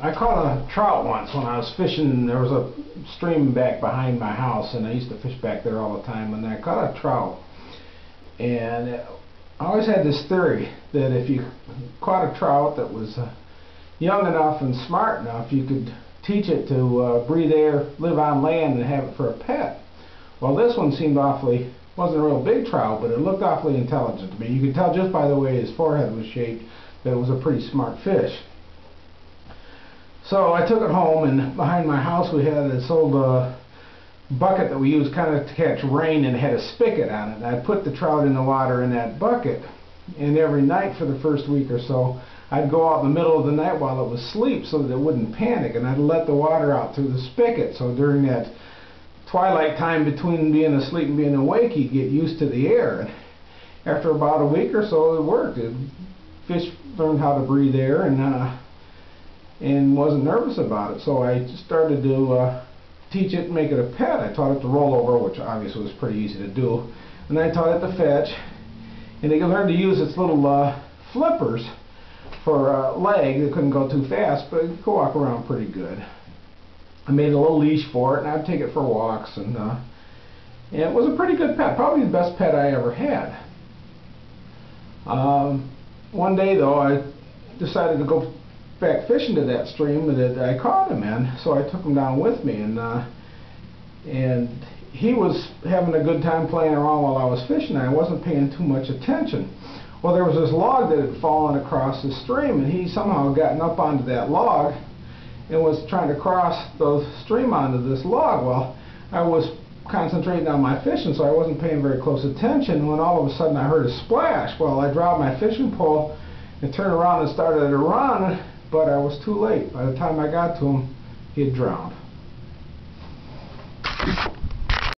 I caught a trout once when I was fishing. There was a stream back behind my house, and I used to fish back there all the time. And I caught a trout, and I always had this theory that if you caught a trout that was young enough and smart enough, you could teach it to breathe air, live on land, and have it for a pet. Well, this one seemed wasn't a real big trout, but it looked awfully intelligent to me. You could tell just by the way his forehead was shaped that it was a pretty smart fish. So I took it home, and behind my house we had this old bucket that we used kind of to catch rain, and it had a spigot on it. And I'd put the trout in the water in that bucket, and every night for the first week or so I'd go out in the middle of the night while it was asleep so that it wouldn't panic, and I'd let the water out through the spigot, so during that twilight time between being asleep and being awake he'd get used to the air. And after about a week or so it worked. Fish learned how to breathe air and wasn't nervous about it. So I just started to teach it and make it a pet. I taught it to roll over, which obviously was pretty easy to do, and then I taught it to fetch, and it learned to use its little flippers for leg. It couldn't go too fast, but it could walk around pretty good. I made a little leash for it, and I'd take it for walks, and it was a pretty good pet, probably the best pet I ever had. One day though I decided to go back fishing to that stream that I caught him in, so I took him down with me, and he was having a good time playing around while I was fishing. I wasn't paying too much attention. Well, there was this log that had fallen across the stream, and he somehow had gotten up onto that log and was trying to cross the stream onto this log. Well, I was concentrating on my fishing, so I wasn't paying very close attention, when all of a sudden I heard a splash. Well, I dropped my fishing pole and turned around and started to run, but I was too late. By the time I got to him, he had drowned.